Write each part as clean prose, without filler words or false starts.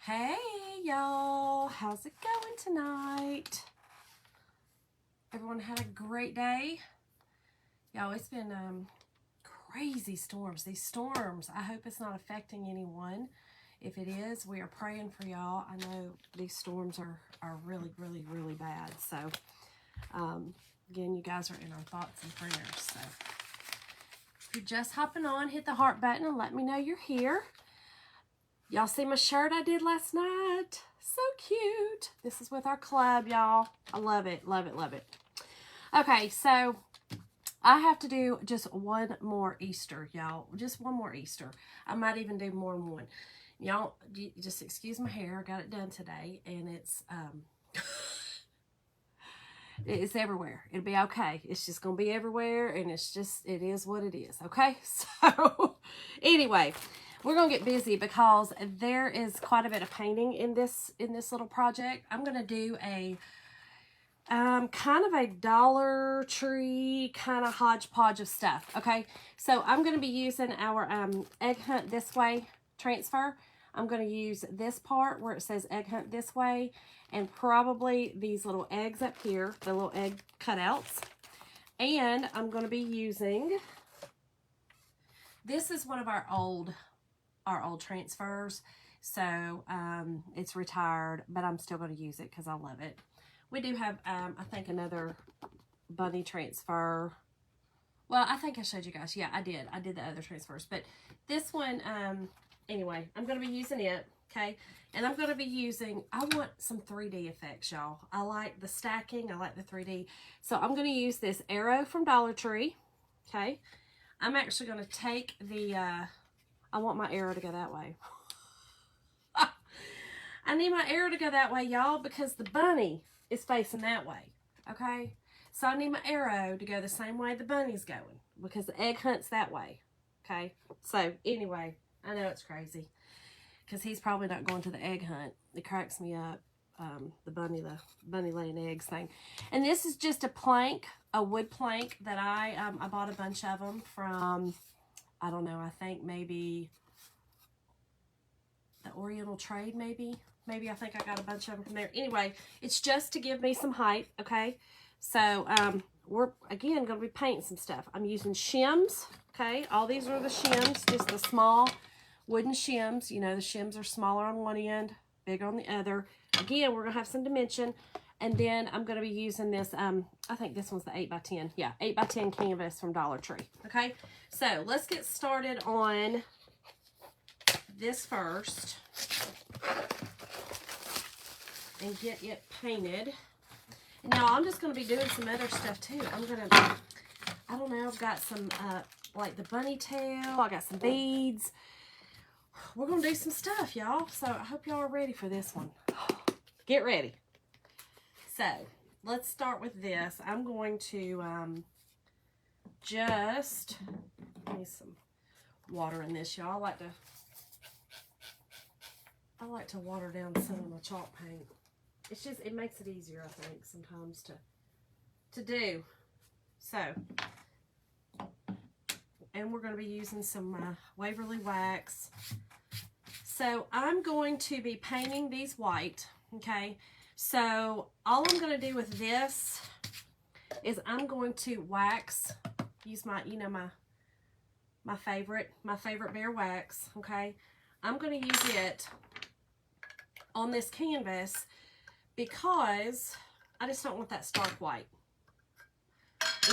Hey y'all, how's it going tonight? Everyone had a great day? Y'all, it's been crazy storms. These storms, I hope it's not affecting anyone. If it is, we are praying for y'all. I know these storms are really, really, really bad. So, again, you guys are in our thoughts and prayers. So, if you're just hopping on, hit the heart button and let me know you're here. Y'all see my shirt I did last night? So cute. This is with our club, y'all. I love it, love it, love it. Okay, so I have to do just one more Easter, y'all. Just one more Easter. I might even do more than one. Y'all, just excuse my hair. I got it done today, and it's it's everywhere. It'll be okay. It's just going to be everywhere, and it is what it is, okay? So, anyway, we're going to get busy because there is quite a bit of painting in this little project. I'm going to do a kind of a Dollar Tree kind of hodgepodge of stuff, okay? So I'm going to be using our Egg Hunt This Way transfer. I'm going to use this part where it says Egg Hunt This Way, and probably these little eggs up here, the little egg cutouts. And I'm going to be using, this is one of our old transfers, so it's retired, but I'm still going to use it because I love it. We do have, I think, another bunny transfer. Well, I think I showed you guys. Yeah, I did the other transfers, but this one, anyway, I'm going to be using it, okay? And I'm going to be using, I want some 3D effects, y'all. I like the stacking, I like the 3D. So I'm going to use this arrow from Dollar Tree, okay? I'm actually going to take the, I want my arrow to go that way. I need my arrow to go that way, y'all, because the bunny is facing that way, okay? So I need my arrow to go the same way the bunny's going because the egg hunt's that way, okay? So anyway, I know it's crazy because he's probably not going to the egg hunt. It cracks me up, the bunny laying eggs thing. And this is just a plank, a wood plank that I bought a bunch of them from, I don't know, I think maybe the Oriental Trade, maybe I think I got a bunch of them from there. Anyway, it's just to give me some height, okay? So, we're, again, going to be painting some stuff. I'm using shims, okay? All these are the shims, just the small wooden shims. You know, the shims are smaller on one end, bigger on the other. Again, we're going to have some dimension. And then I'm going to be using this, I think this one's the 8x10. Yeah, 8x10 canvas from Dollar Tree, okay? So, let's get started on this first and get it painted. And now I'm just going to be doing some other stuff too. I'm going to, I don't know, I've got some like the bunny tail, I got some beads. We're going to do some stuff, y'all. So I hope y'all are ready for this one. Get ready. So let's start with this. I'm going to just, give me some water in this, y'all. I like to water down some of my chalk paint. It's just, it makes it easier, I think, sometimes to do. So, and we're going to be using some Waverly wax. So, I'm going to be painting these white, okay? So, all I'm going to do with this is I'm going to wax, use my, you know, my favorite Behr wax, okay? I'm going to use it on this canvas because I just don't want that stark white.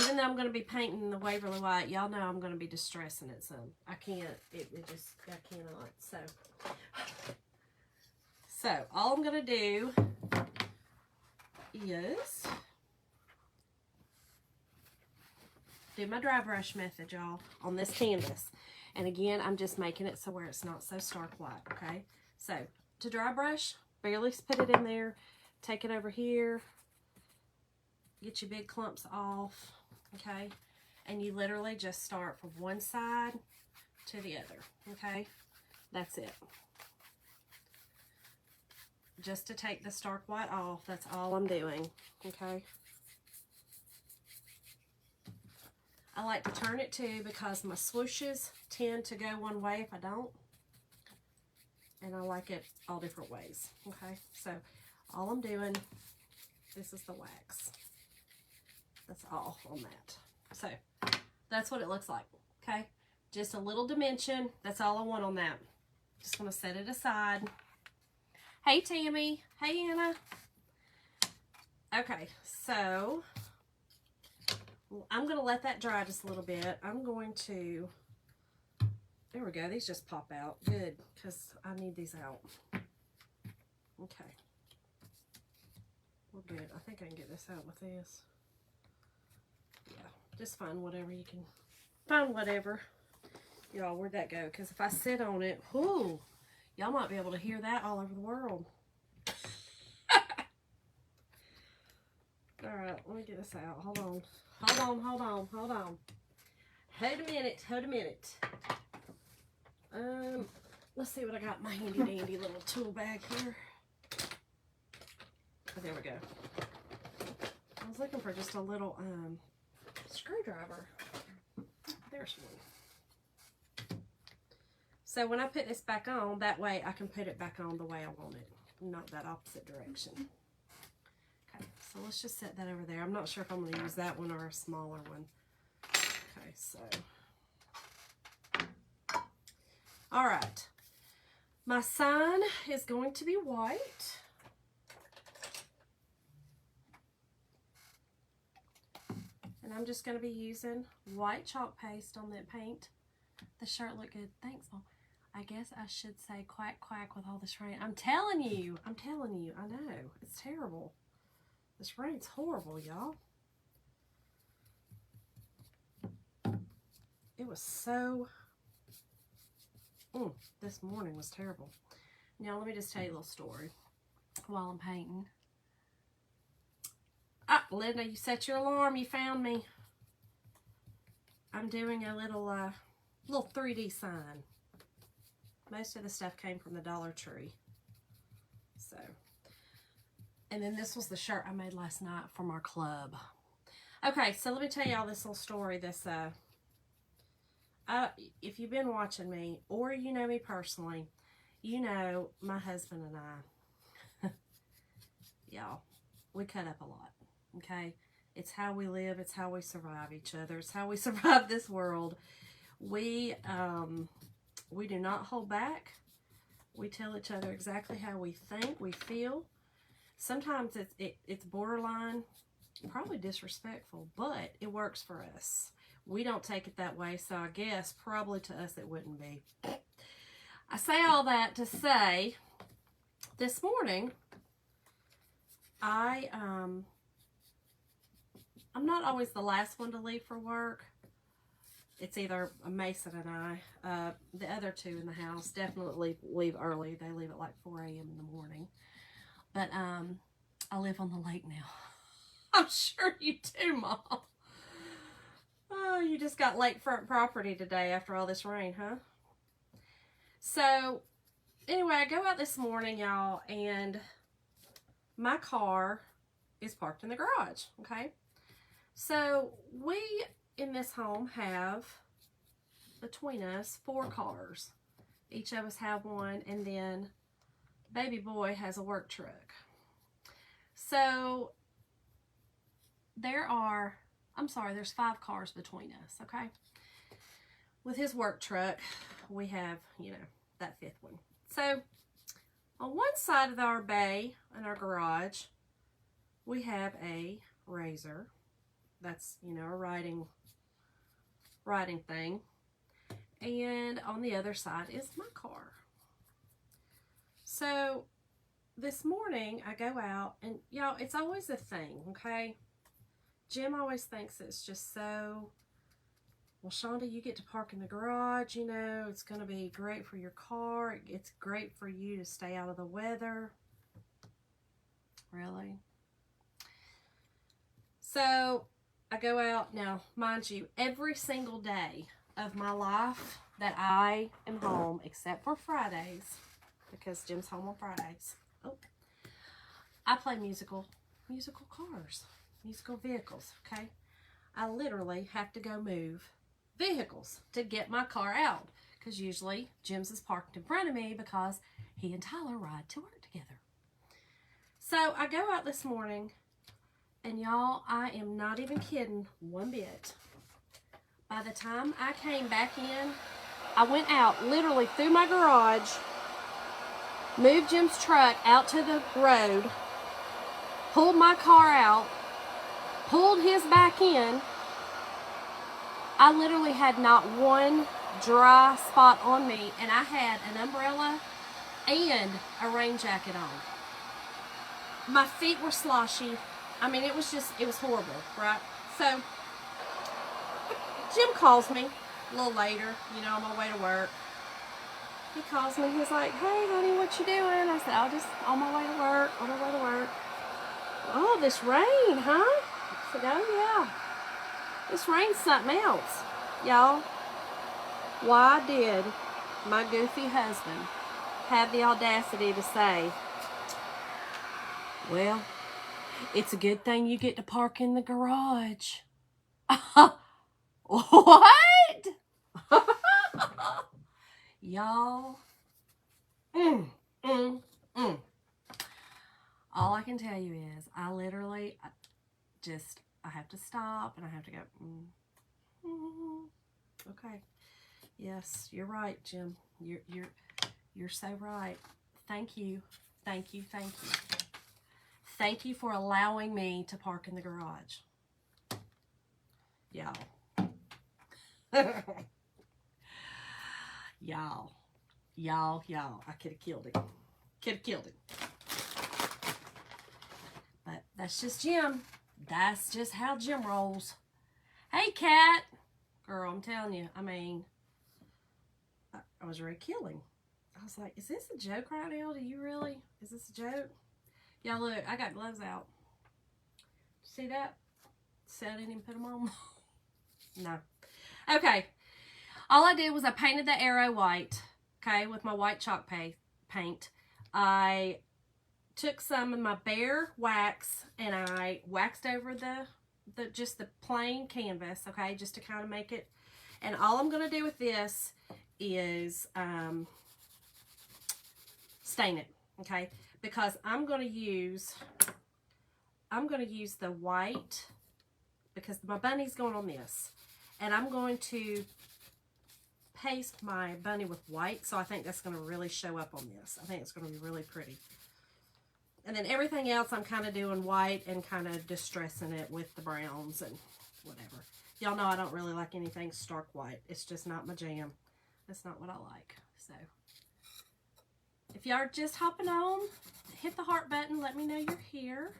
Even though I'm going to be painting the Waverly white, y'all know I'm going to be distressing it some. I can't, I cannot. So all I'm going to do is do my dry brush method, y'all, on this canvas. And again, I'm just making it so where it's not so stark white, okay? So to dry brush, barely put it in there, take it over here, get your big clumps off, okay? And you literally just start from one side to the other, okay? That's it. Just to take the stark white off, that's all I'm doing, okay? I like to turn it too because my swooshes tend to go one way if I don't. and I like it all different ways. Okay, so all I'm doing, this is the wax. That's all on that. So that's what it looks like. Okay, just a little dimension. That's all I want on that. Just gonna set it aside. Hey Tammy. Hey Anna. Okay, so I'm going to let that dry just a little bit. I'm going to, there we go, these just pop out. Good, because I need these out. Okay. We're good. I think I can get this out with this. Yeah, just find whatever you can, find whatever. Y'all, where'd that go? Because if I sit on it, whoo, y'all might be able to hear that all over the world. All right, let me get this out. Hold on. Hold on, hold on, hold on. Hold a minute, hold a minute. Let's see what I got in my handy dandy little tool bag here. Oh, there we go. I was looking for just a little screwdriver. There's one. So when I put this back on, that way I can put it back on the way I want it, not that opposite direction. So let's just set that over there. I'm not sure if I'm going to use that one or a smaller one. Okay, so. All right. My sign is going to be white. And I'm just going to be using white chalk paste on that paint. The shirt looked good. Thanks, Mom. I guess I should say quack, quack with all this rain. I'm telling you. I know. It's terrible. This rain's horrible, y'all. It was so... this morning was terrible. Now, let me just tell you a little story while I'm painting. Ah, Linda, you set your alarm. You found me. I'm doing a little 3D sign. Most of the stuff came from the Dollar Tree. So... and then this was the shirt I made last night from our club. Okay, so let me tell y'all this little story. This, if you've been watching me, or you know me personally, you know my husband and I, y'all, we cut up a lot, okay? It's how we live. It's how we survive each other. It's how we survive this world. We do not hold back. We tell each other exactly how we think, we feel. Sometimes it's borderline, probably disrespectful, but it works for us. We don't take it that way, so I guess probably to us it wouldn't be. I say all that to say, this morning, I'm not always the last one to leave for work. It's either Mason and I. The other two in the house definitely leave early. They leave at like 4 a.m. in the morning. But I live on the lake now. I'm sure you do, Mom. Oh, you just got lakefront property today after all this rain, huh? So, anyway, I go out this morning, y'all, and my car is parked in the garage, okay? So, we in this home have, between us, 4 cars. Each of us have one, and then baby boy has a work truck. So there's 5 cars between us, okay? With his work truck, we have, that 5th one. So on one side of our bay in our garage, we have a razor. That's, a writing thing. And on the other side is my car. So this morning I go out, and y'all, it's always a thing, okay? Jim always thinks it's just so, well, Shonda, you get to park in the garage, it's going to be great for your car. It's great for you to stay out of the weather. Really? So I go out now, mind you, every single day of my life that I am home, except for Fridays, because Jim's home on Fridays. Oh, I play musical cars, musical vehicles, okay? I literally have to go move vehicles to get my car out because usually Jim's is parked in front of me because he and Tyler ride to work together. So I go out this morning, and y'all, I am not even kidding one bit. By the time I came back in, I went out literally through my garage, moved Jim's truck out to the road, pulled my car out, pulled his back in. I literally had not one dry spot on me, and I had an umbrella and a rain jacket on. My feet were sloshy. I mean, it was horrible, right? So, Jim calls me a little later, on my way to work. He calls me, he's like, hey, honey, what you doing? I said, I'm just on my way to work, Oh, this rain, huh? I said, oh, yeah. This rain's something else, y'all. Why did my goofy husband have the audacity to say, well, it's a good thing you get to park in the garage. What? Y'all. All I can tell you is I have to stop and I have to go, okay. Yes, you're right, Jim. You're so right. Thank you. Thank you. Thank you. Thank you for allowing me to park in the garage. Y'all. Y'all. I could have killed him. But that's just Jim. That's just how Jim rolls. Hey, Cat. Girl, I'm telling you, I mean, I was ready to kill him. I was like, is this a joke right now? Is this a joke? Yeah, look, I got gloves out. See that? See, I didn't even put them on. No. Okay. All I did was I painted the arrow white, okay, with my white chalk paint. I took some of my bare wax and I waxed over just the plain canvas, okay, just to kind of make it. And all I'm going to do with this is stain it, okay, because I'm going to use the white because my bunny's going on this, and I'm going to paste my bunny with white, so I think that's going to really show up on this. I think it's going to be really pretty. And then everything else I'm kind of doing white and kind of distressing it with the browns and whatever. Y'all know I don't really like anything stark white. It's just not my jam. That's not what I like. So, if y'all are just hopping on, hit the heart button. Let me know you're here.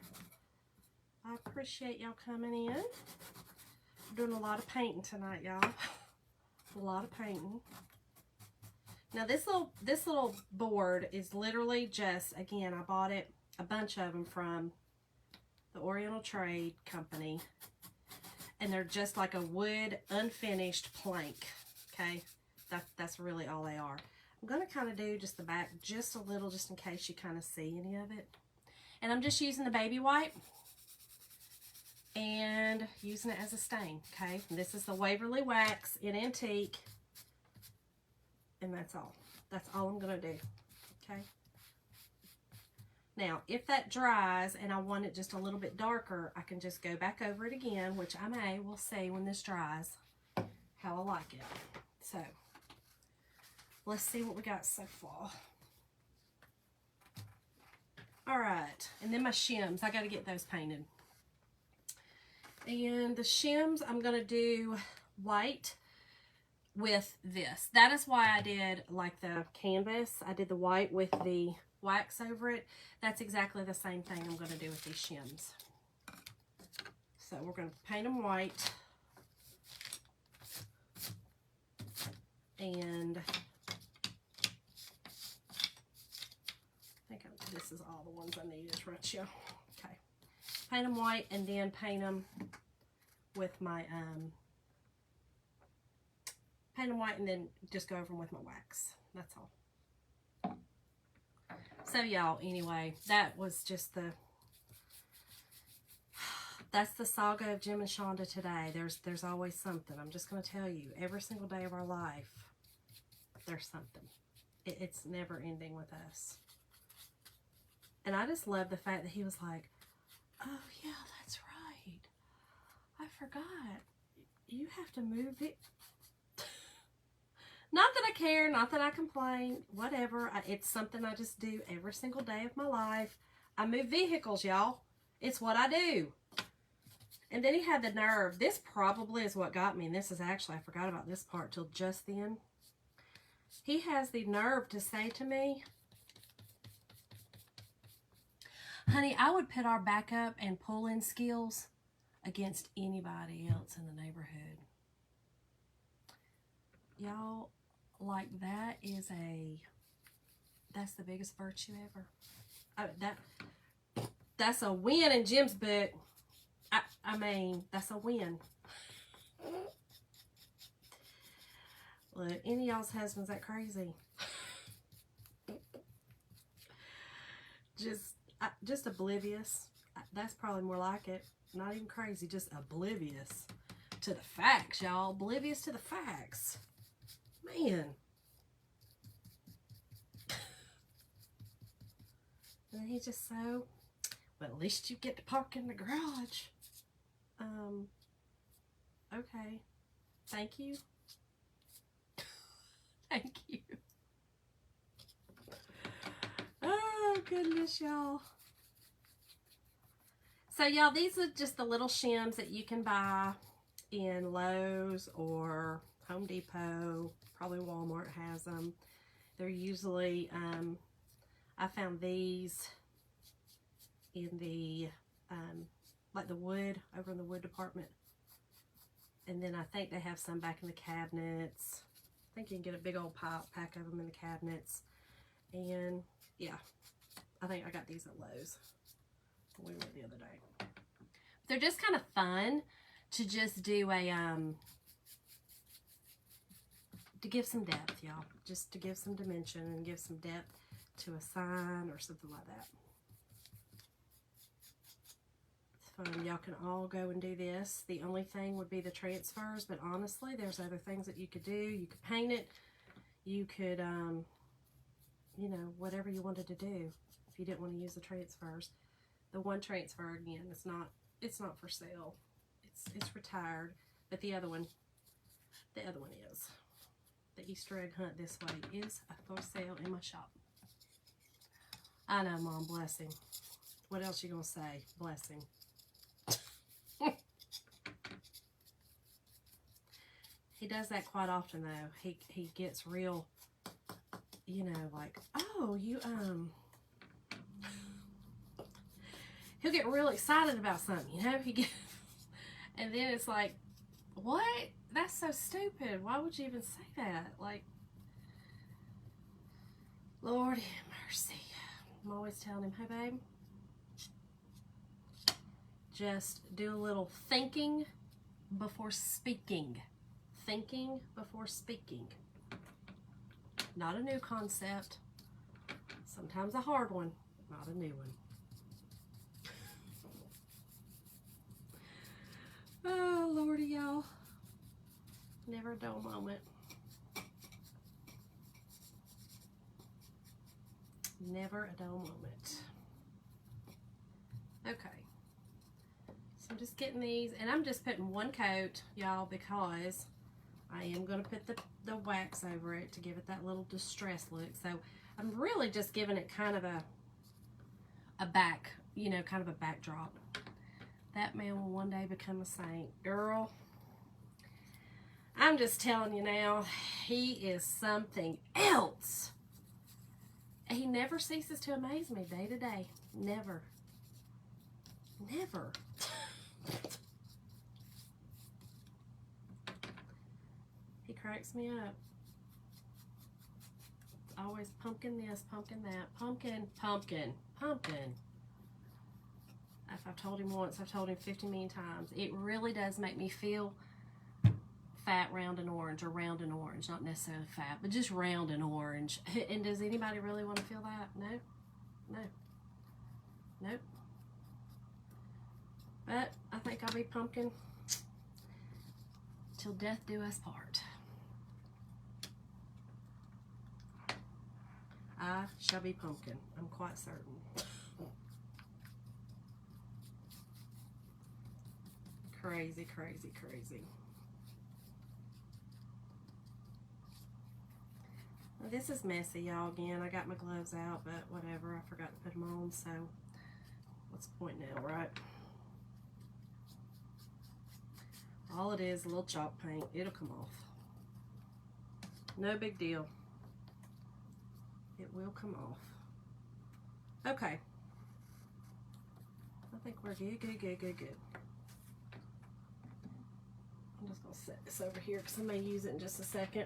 I appreciate y'all coming in. I'm doing a lot of painting tonight, y'all. A lot of painting. Now, this little board is literally just, again, I bought it, a bunch of them from the Oriental Trade Company. And they're just like a wood unfinished plank, okay? That's really all they are. I'm going to kind of do just the back just a little, just in case you kind of see any of it. And I'm just using the baby white and using it as a stain, okay? And this is the Waverly Wax in Antique. And that's all. That's all I'm going to do, okay? Now, if that dries and I want it just a little bit darker, I can just go back over it again, which I may. We'll see when this dries how I like it. So, let's see what we got so far. All right, and then my shims. I got to get those painted. And the shims, I'm going to do white with this. That is why I did like the canvas. I did the white with the wax over it. That's exactly the same thing I'm going to do with these shims. So we're going to paint them white. And I think this is all the ones I need is right here. Okay. Paint them white and then paint them with my, paint them white and then just go over them with my wax. That's all. So y'all, anyway, that was just that's the saga of Jim and Shonda today. There's always something. I'm just going to tell you, every single day of our life, there's something. It's never ending with us. And I just love the fact that he was like, oh yeah, that's right. I forgot. You have to move it. Not that I care, not that I complain, whatever. It's something I just do every single day of my life. I move vehicles, y'all. It's what I do. And then he had the nerve. This probably is what got me. And this is actually, I forgot about this part till just then. He has the nerve to say to me, honey, I would put our backup and pull-in skills against anybody else in the neighborhood. Y'all, like that's the biggest virtue ever. That's a win in Jim's book. I mean, that's a win. Look, any of y'all's husbands that crazy? Just oblivious. That's probably more like it. Not even crazy, just oblivious to the facts, y'all. Oblivious to the facts. Man. And he's just so, well, at least you get to park in the garage. Okay. Thank you. Thank you. Oh, goodness, y'all. So, y'all, these are just the little shims that you can buy in Lowe's or Home Depot. Probably Walmart has them. They're usually, I found these in the, like the wood, over in the wood department. And then I think they have some back in the cabinets. I think you can get a big old pack of them in the cabinets. And yeah, I think I got these at Lowe's when we went the other day. They're just kind of fun to just do a, to give some depth, y'all. Just to give some dimension and give some depth to a sign or something like that. Y'all can all go and do this. The only thing would be the transfers, but honestly, there's other things that you could do. You could paint it. You could, you know, whatever you wanted to do if you didn't want to use the transfers. The one transfer, again, it's not for sale. It's retired, but the other one is. The Easter egg hunt this way is for sale in my shop. I know, Mom, bless him. What else you gonna say? Bless him. He does that quite often, though. He gets real, you know, like, oh, you, he'll get real excited about something, you know? And then it's like, what? That's so stupid. Why would you even say that? Like, Lord have mercy. I'm always telling him, hey, babe, just do a little thinking before speaking. Thinking before speaking. Not a new concept. Sometimes a hard one, not a new one. Oh, Lordy, y'all. Never a dull moment. Never a dull moment. Okay. So I'm just getting these, and I'm just putting one coat, y'all, because I am going to put the wax over it to give it that little distressed look. So I'm really just giving it kind of a back, you know, kind of a backdrop. That man will one day become a saint. Girl, I'm just telling you now, he is something else. He never ceases to amaze me day to day. Never. Never. He cracks me up. Always pumpkin this, pumpkin that, pumpkin, pumpkin, pumpkin. If I've told him once, I've told him 50 million times. It really does make me feel fat, round, and orange, or round and orange. Not necessarily fat, but just round and orange. And does anybody really want to feel that? No? No. Nope. But I think I'll be pumpkin till death do us part. pie shall be pumpkin. I'm quite certain. Crazy, crazy, crazy. Well, this is messy, y'all. Again, I got my gloves out, but whatever. I forgot to put them on, so what's the point now, right? All it is, a little chalk paint. It'll come off. No big deal. It will come off. Okay. I think we're good, good, good, good, good. I'm just going to set this over here because I may use it in just a second.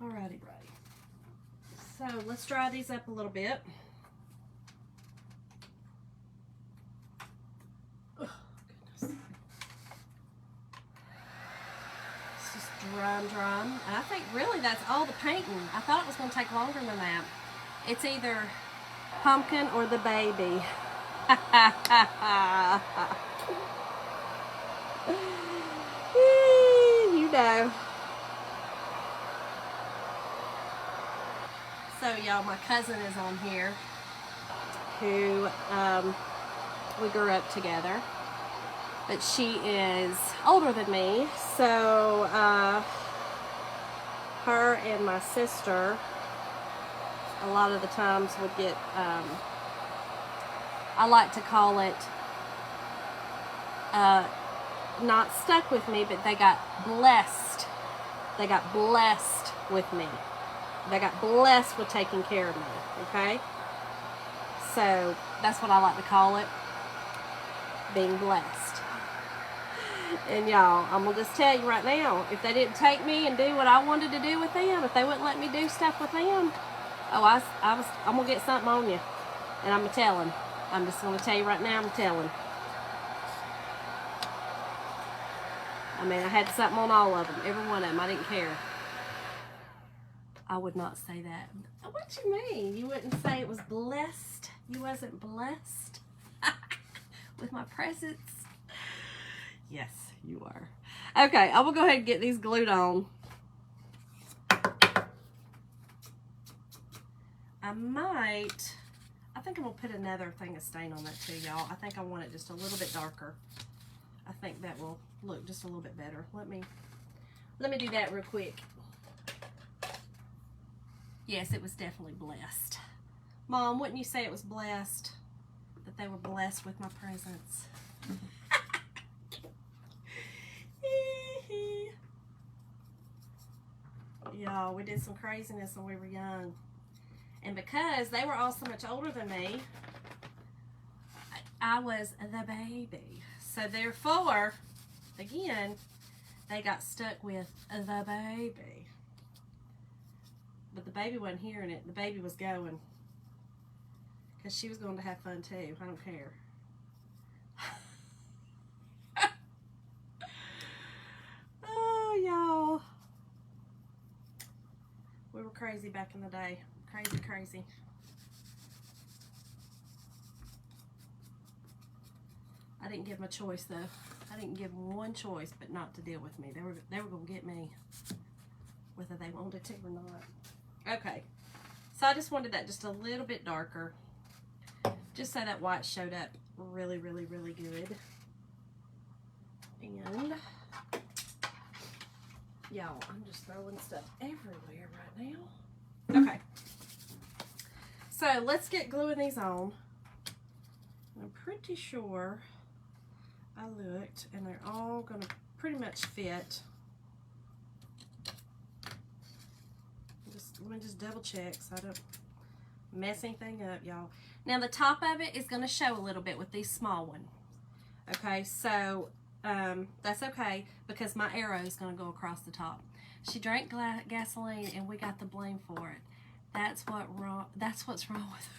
Alrighty, righty. So let's dry these up a little bit. Oh, goodness. It's just dry. And I think really that's all the painting. I thought it was going to take longer than that. It's either pumpkin or the baby. You know. So y'all, my cousin is on here who we grew up together, but she is older than me, so her and my sister a lot of the times would get I like to call it not stuck with me, but they got blessed with me. They got blessed with taking care of me, okay? So that's what I like to call it, being blessed. And y'all, I'm gonna just tell you right now, if they didn't take me and do what I wanted to do with them, if they wouldn't let me do stuff with them, oh, I'm gonna get something on you, and I'm gonna tell him. I'm just gonna tell you right now, I'm telling. I mean, I had something on all of them, every one of them. I didn't care. I would not say that. What you mean? You wouldn't say it was blessed? You wasn't blessed with my presence? Yes, you are. Okay, I will go ahead and get these glued on. I think I'm gonna put another thing of stain on that too, y'all. I think I want it just a little bit darker. I think that will look just a little bit better. Let me do that real quick. Yes, it was definitely blessed. Mom, wouldn't you say it was blessed? That they were blessed with my presence? Y'all, we did some craziness when we were young. And because they were all so much older than me, I was the baby. So therefore, again, they got stuck with the baby. But the baby wasn't hearing it. The baby was going. Because she was going to have fun too. I don't care. Oh, y'all. We were crazy back in the day. Crazy, crazy. I didn't give them a choice though. I didn't give them one choice but not to deal with me. They were going to get me whether they wanted to or not. Okay, so I just wanted that just a little bit darker, just so that white showed up really, really, really good. And y'all, I'm just throwing stuff everywhere right now. Okay, so let's get gluing these on. I'm pretty sure I looked and they're all gonna pretty much fit. Let me just double check so I don't mess anything up, y'all. Now the top of it is going to show a little bit with these small ones. Okay, so that's okay because my arrow is going to go across the top. She drank gasoline and we got the blame for it. That's what's wrong with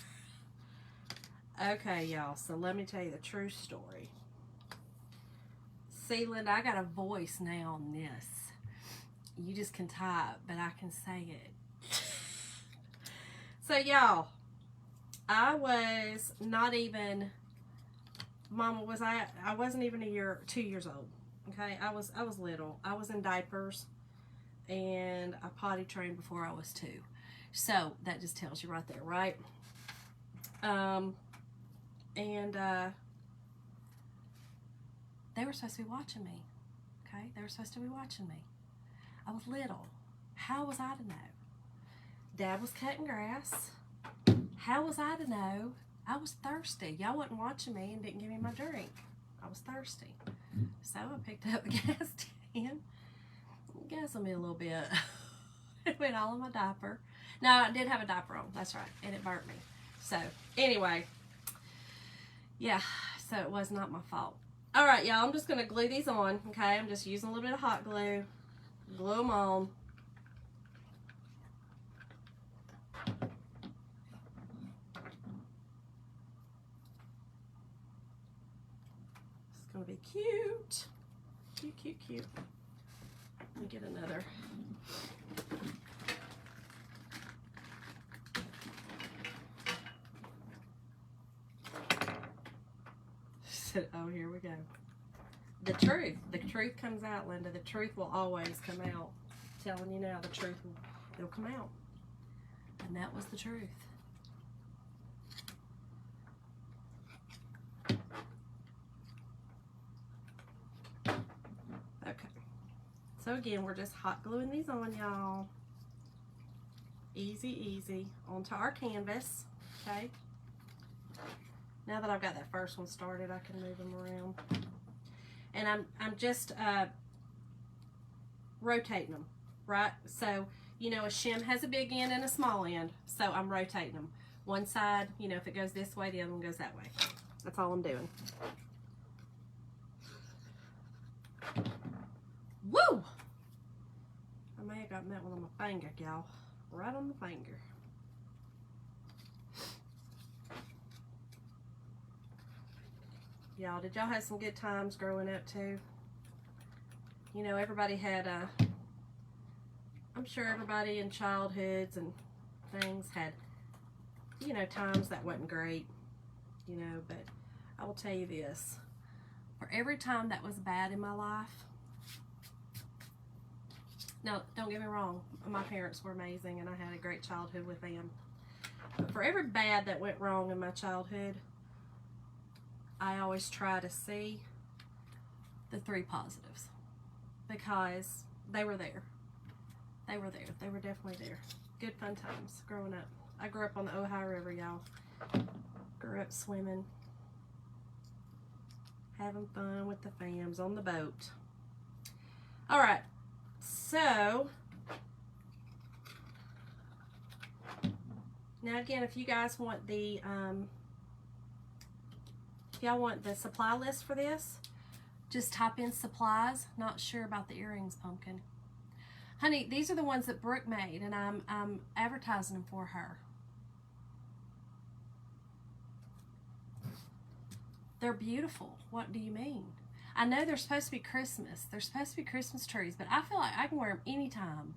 her. Okay, y'all, so let me tell you the true story. See, Linda, I got a voice now on this. You just can type, but I can say it. So y'all, I was not even, Mama, I wasn't even 2 years old. Okay, I was little. I was in diapers, and I potty trained before I was 2. So that just tells you right there, right? They were supposed to be watching me. Okay, they were supposed to be watching me. I was little. How was I to know? Dad was cutting grass. How was I to know? I was thirsty. Y'all wasn't watching me and didn't give me my drink. I was thirsty. So I picked up the gas can. Gassed me a little bit. It went all in my diaper. No, I did have a diaper on. That's right. And it burnt me. So, anyway. Yeah. So, it was not my fault. Alright, y'all. I'm just going to glue these on. Okay. I'm just using a little bit of hot glue. Glue them on. It's going to be cute. Cute, cute, cute. Let me get another. Oh, here we go. The truth comes out, Linda. The truth will always come out. I'm telling you now, the truth it'll come out. And that was the truth. Okay. So again, we're just hot gluing these on, y'all. Easy, easy. Onto our canvas. Okay. Now that I've got that first one started, I can move them around. And I'm just rotating them, right? So, you know, a shim has a big end and a small end. So I'm rotating them. One side, you know, if it goes this way, the other one goes that way. That's all I'm doing. Woo! I may have gotten that one on my finger, y'all. Right on the finger. Y'all, did y'all have some good times growing up too? You know, everybody had I'm sure everybody in childhoods and things had, you know, times that wasn't great, you know, but I will tell you this. For every time that was bad in my life, now, don't get me wrong, my parents were amazing and I had a great childhood with them. But for every bad that went wrong in my childhood, I always try to see the 3 positives because they were there. They were there. They were definitely there. Good fun times growing up. I grew up on the Ohio River, y'all. Grew up swimming, having fun with the fams on the boat. All right. So, now again, if you guys want the, if y'all want the supply list for this, just type in supplies. Not sure about the earrings, Pumpkin. Honey, these are the ones that Brooke made, and I'm advertising them for her. They're beautiful. What do you mean? I know they're supposed to be Christmas. They're supposed to be Christmas trees, but I feel like I can wear them anytime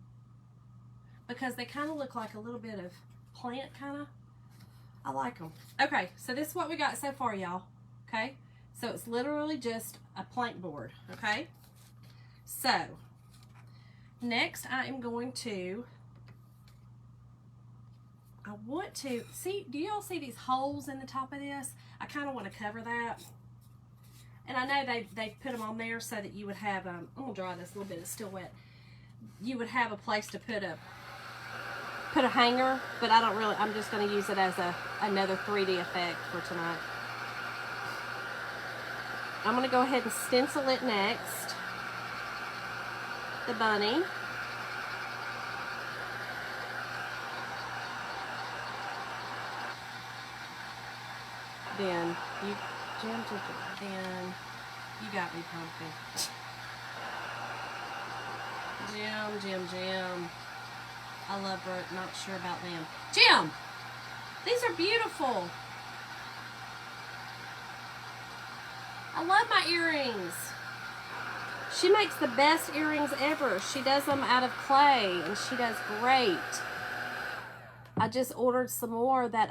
because they kind of look like a little bit of plant kind of. I like them. Okay, so this is what we got so far, y'all. Okay, so it's literally just a plank board. Okay, so next I am going to, I want to, see, do y'all see these holes in the top of this? I kind of want to cover that. And I know they put them on there so that you would have, I'm going to dry this a little bit, it's still wet. You would have a place to put a hanger, but I don't really, I'm just going to use it as another 3D effect for tonight. I'm going to go ahead and stencil it next. The bunny. Then you, then you got me, Pumpkin. Jim. I love Brooke, not sure about them. Jim! These are beautiful. I love my earrings. She makes the best earrings ever. She does them out of clay, and she does great. I just ordered some more that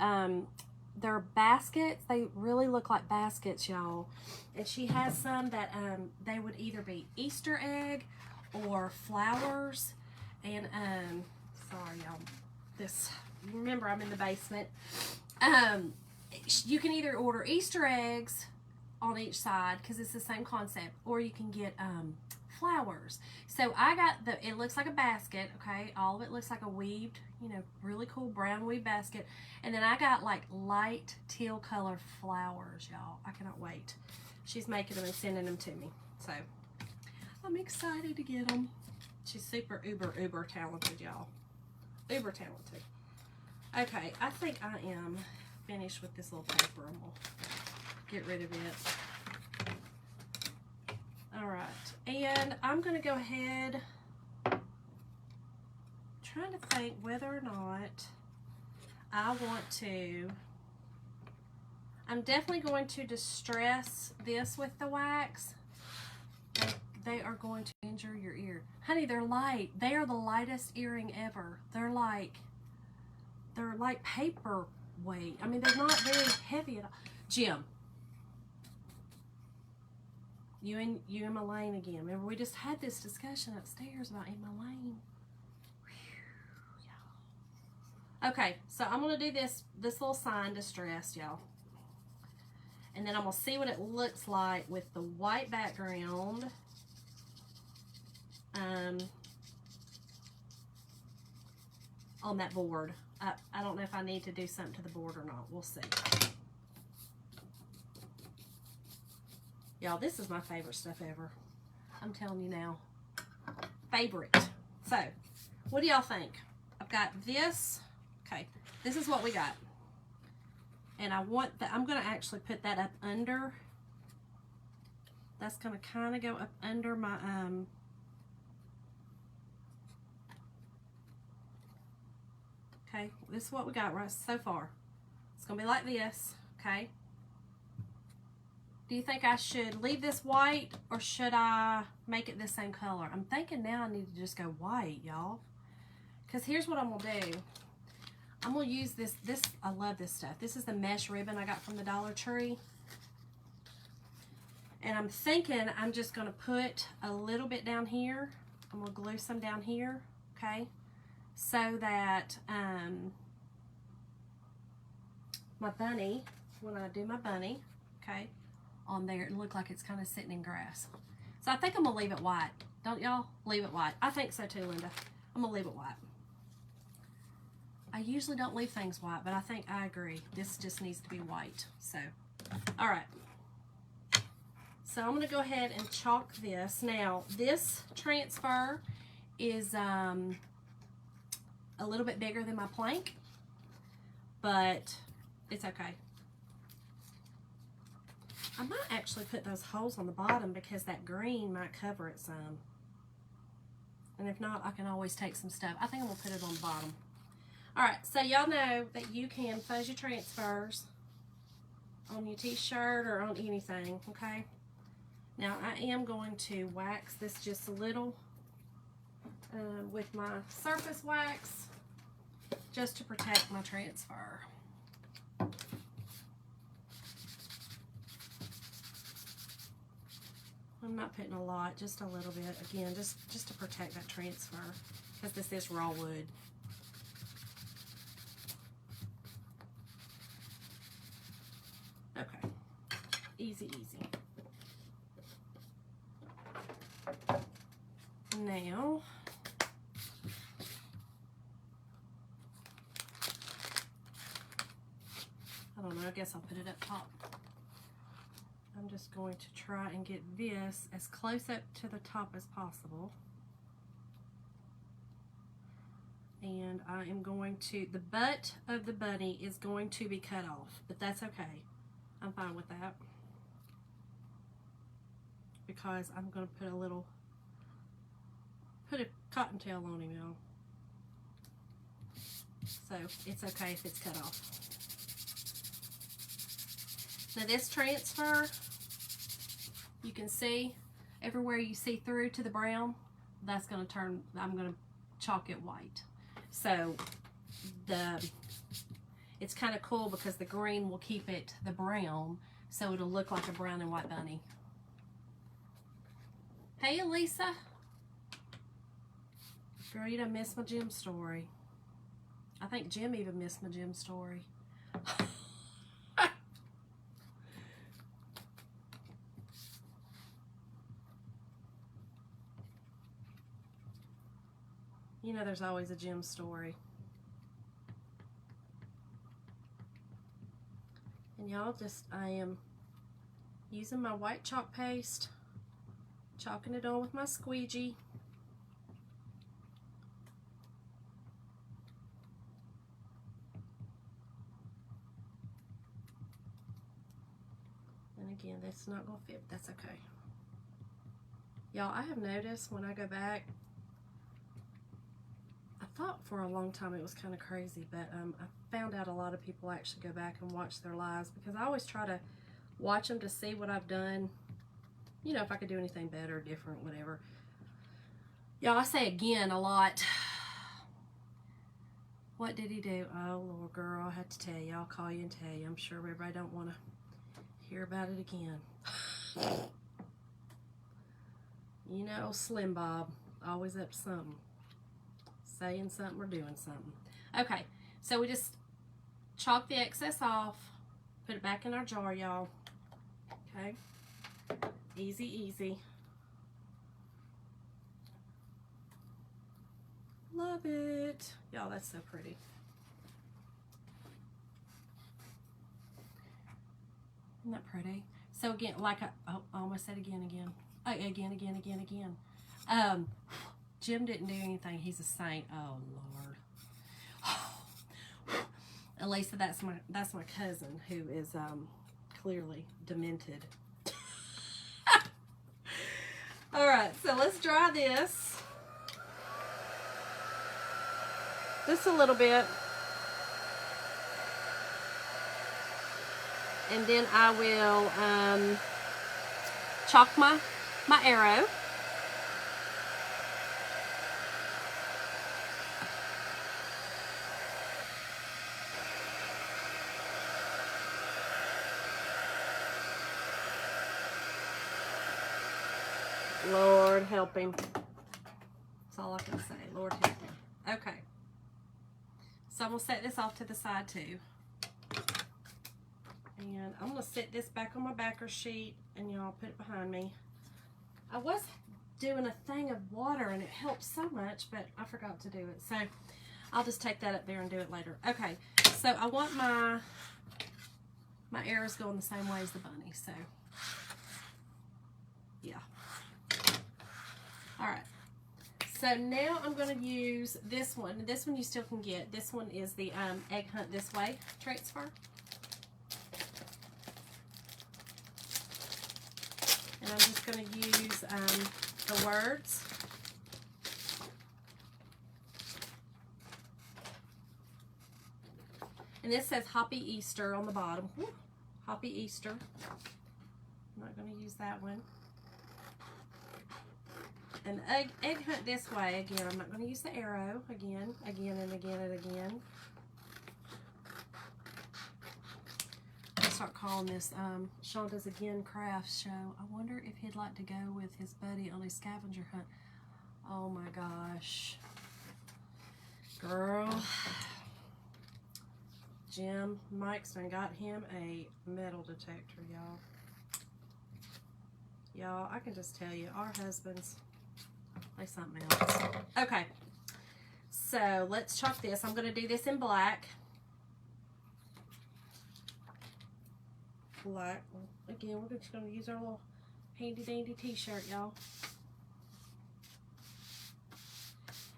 they're baskets. They really look like baskets, y'all. And she has some that they would either be Easter egg or flowers. And sorry, y'all. This, remember, I'm in the basement. You can either order Easter eggs on each side because it's the same concept, or you can get flowers. So I got it looks like a basket, okay? All of it looks like a weaved, you know, really cool brown weave basket. And then I got like light teal color flowers, y'all. I cannot wait. She's making them and sending them to me. So I'm excited to get them. She's super uber talented, y'all. Uber talented. Okay, I think I am finished with this little paper. I'm gonna get rid of it. All right, and I'm gonna go ahead, trying to think whether or not I want to. I'm definitely going to distress this with the wax. They are going to injure your ear. Honey, they're light. They are the lightest earring ever. They're like paper weight. I mean, they're not very heavy at all. Jim. You and Emma Lane again. Remember, we just had this discussion upstairs about Emma Lane. Whew, okay, so I'm going to do this little sign, distressed, y'all. And then I'm going to see what it looks like with the white background. On that board. I don't know if I need to do something to the board or not. We'll see. Y'all, this is my favorite stuff ever. I'm telling you now. Favorite. So, what do y'all think? I've got this. Okay, this is what we got. And I want that, I'm going to actually put that up under. That's going to kind of go up under my, okay, this is what we got right so far. It's going to be like this, okay? Do you think I should leave this white or should I make it the same color? I'm thinking now I need to just go white, y'all. Because here's what I'm going to do. I'm going to use this, I love this stuff. This is the mesh ribbon I got from the Dollar Tree. And I'm thinking I'm just going to put a little bit down here. I'm going to glue some down here, okay? So that my bunny, when I do my bunny, okay, on there, it look like it's kind of sitting in grass. So I think I'm going to leave it white. Don't y'all? Leave it white. I think so too, Linda. I'm going to leave it white. I usually don't leave things white, but I think I agree. This just needs to be white. So, all right. So I'm going to go ahead and chalk this. Now, this transfer is a little bit bigger than my plank, but it's okay. I might actually put those holes on the bottom because that green might cover it some. And if not, I can always take some stuff. I think I'm going to put it on the bottom. Alright, so y'all know that you can fuzzy transfers on your t-shirt or on anything, okay? Now, I am going to wax this just a little with my surface wax just to protect my transfer. I'm not putting a lot, just a little bit. Again, just to protect that transfer because this is raw wood. Okay, easy, easy. Now, I don't know, I guess I'll put it up top. I'm just going to try and get this as close up to the top as possible. And I am going to, the butt of the bunny is going to be cut off, but that's okay. I'm fine with that. Because I'm going to put a little, put a cottontail on him, y'all. So it's okay if it's cut off. Now this transfer, you can see everywhere you see through to the brown, that's going to turn, I'm going to chalk it white. So it's kind of cool because the green will keep it the brown, so it'll look like a brown and white bunny. Hey, Elisa. Girl, you done missed my gym story. I think Jim even missed my gym story. You know there's always a Jim story. And y'all, I am using my white chalk paste, chalking it on with my squeegee. And again, that's not going to fit, but that's okay. Y'all, I have noticed when I go back, I thought for a long time it was kind of crazy, but I found out a lot of people actually go back and watch their lives, because I always try to watch them to see what I've done, you know, if I could do anything better, different, whatever. Y'all, I say again a lot. What did he do? Oh, Lord, girl, I have to tell you. I'll call you and tell you. I'm sure everybody don't want to hear about it again. You know, Slim Bob, always up to something. Saying something or doing something. Okay, so we just chop the excess off, put it back in our jar, y'all. Okay, easy, easy. Love it. Y'all, that's so pretty. Isn't that pretty? So again, like I almost said again. Again. Jim didn't do anything. He's a saint. Oh, Lord. Elisa, that's my cousin who is clearly demented. All right, so let's dry this. Just a little bit. And then I will chalk my arrow. Lord help him. That's all I can say. Lord help him. Okay. So I'm going to set this off to the side too. And I'm going to set this back on my backer sheet and y'all put it behind me. I was doing a thing of water and it helped so much, but I forgot to do it. So I'll just take that up there and do it later. Okay. So I want my arrows going the same way as the bunny. So yeah. All right. So now I'm going to use this one. This one you still can get. This one is the Egg Hunt This Way transfer. And I'm just going to use the words. And this says Happy Easter on the bottom. Woo. Happy Easter. I'm not going to use that one. And Egg Hunt This Way, again, I'm not going to use the arrow, again and again. I'll start calling this Shonda's Again Crafts Show. I wonder if he'd like to go with his buddy on a scavenger hunt. Oh my gosh. Girl. Jim, Mike's done got him a metal detector, y'all. Y'all, I can just tell you, our husbands, they something else. Okay, so let's chalk this. I'm going to do this in black. Black. Again, we're just going to use our little handy dandy t-shirt, y'all.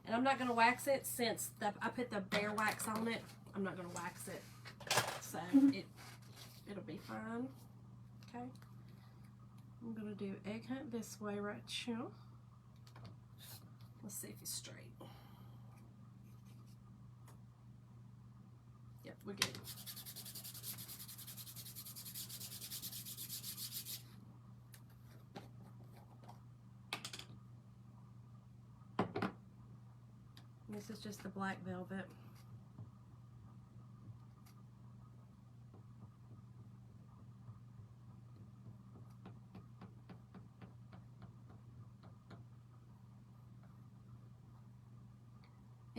And I'm not going to wax it since I put the bear wax on it. I'm not going to wax it. So it'll be fine. Okay. I'm going to do Egg Hunt This Way right here. Let's see if he's straight. Yep, we're good. This is just the black velvet.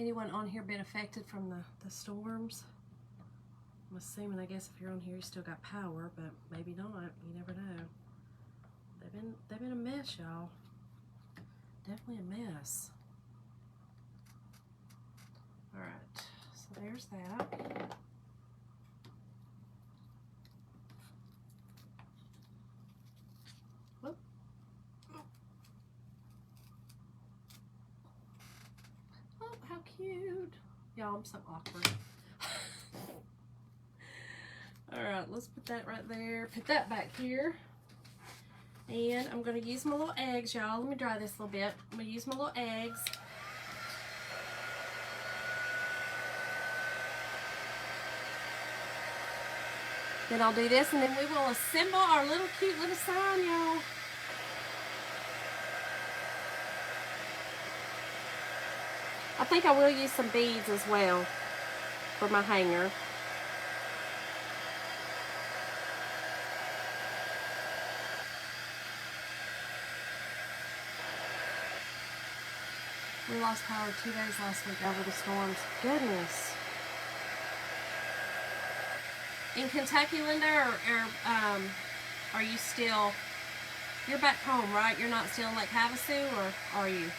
Anyone on here been affected from the storms? I'm assuming, I guess if you're on here, you still got power, but maybe not. You never know. They've been a mess, y'all. Definitely a mess. All right, so there's that. Whoop. Oh, how cute. Y'all, I'm so awkward. All right, let's put that right there. Put that back here. And I'm going to use my little eggs, y'all. Let me dry this a little bit. I'm going to use my little eggs. Then I'll do this, and then we will assemble our little cute little sign, y'all. I think I will use some beads as well for my hanger. We lost power 2 days last week over the storms. Goodness. In Kentucky, Linda, or are you still, you're back home, right? You're not still in Lake Havasu, or are you?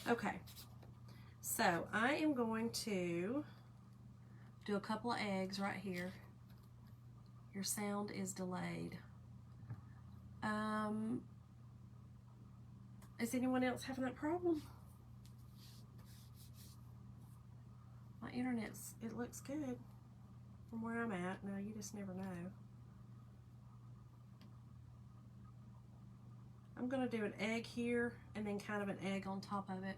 Okay. So I am going to do a couple of eggs right here. Your sound is delayed. Is anyone else having that problem? My internet's, it looks good from where I'm at. No, you just never know. I'm gonna do an egg here and then kind of an egg on top of it.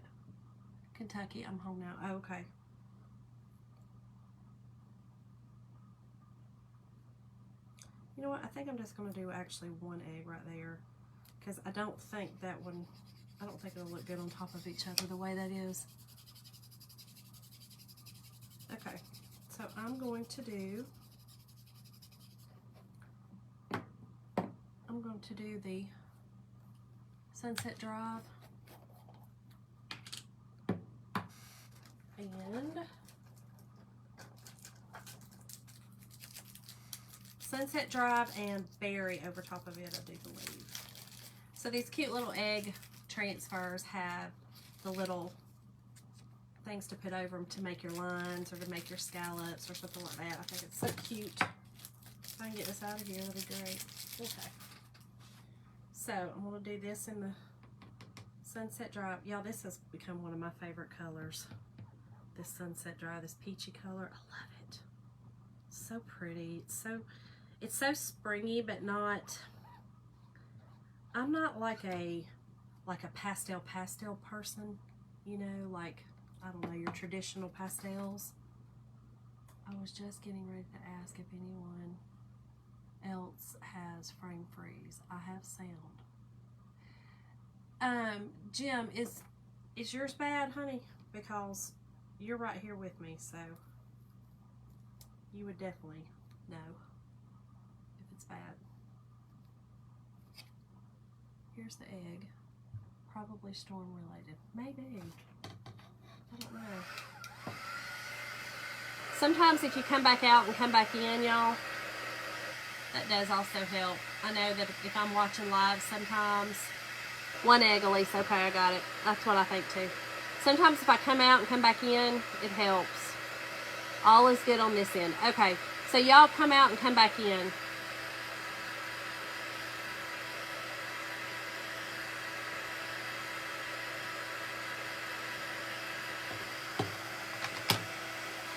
Kentucky, I'm home now. Oh, okay. You know what? I think I'm just going to do actually one egg right there, because I don't think that one, I don't think it'll look good on top of each other the way that is. Okay, so I'm going to do the Sunset Drive and Sunset Drive and berry over top of it, I do believe. So these cute little egg transfers have the little things to put over them to make your lines or to make your scallops or something like that. I think it's so cute. If I can get this out of here, that'd be great. Okay. So I'm going to do this in the Sunset Drive. Y'all, this has become one of my favorite colors. This Sunset Drive, this peachy color. I love it. So pretty. It's so springy, but not, I'm not like a pastel person, you know, like, I don't know, your traditional pastels. I was just getting ready to ask if anyone else has frame freeze. I have sound. Jim, is yours bad, honey? Because you're right here with me, so you would definitely know if it's bad. Here's the egg. Probably storm related. Maybe. I don't know. Sometimes if you come back out and come back in, y'all, that does also help. I know that if I'm watching live sometimes, one egg, Elise, okay, I got it. That's what I think too. Sometimes if I come out and come back in, it helps. All is good on this end. Okay, so y'all come out and come back in.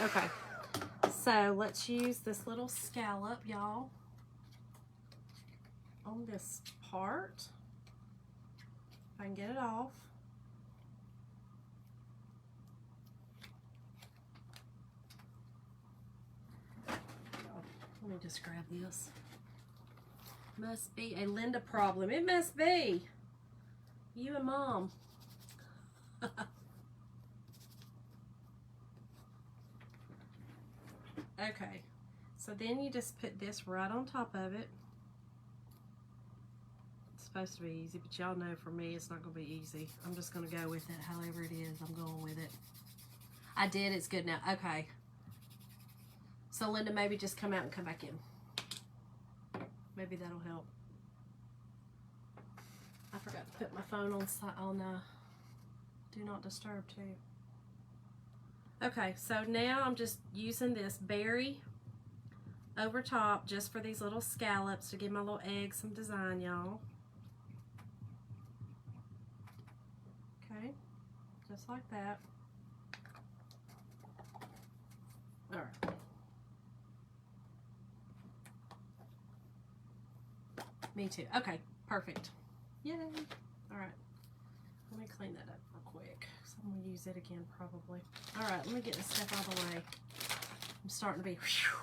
Okay, so let's use this little scallop, y'all, on this part. If I can get it off. Let me just grab this. Must be a Linda problem. It must be. You and Mom. Okay, so then you just put this right on top of it. supposed to be easy, but y'all know for me it's not going to be easy. I'm just going to go with it however it is. I'm going with it. I did. It's good now. Okay. So, Linda, maybe just come out and come back in. Maybe that'll help. I forgot to put my phone on Do Not Disturb, too. Okay, so now I'm just using this berry over top just for these little scallops to give my little egg some design, y'all. Okay, just like that. All right. Me too. Okay, perfect. Yay. All right. Let me clean that up real quick. So I'm going to use it again probably. All right, let me get this stuff out of the way. I'm starting to be... Whew,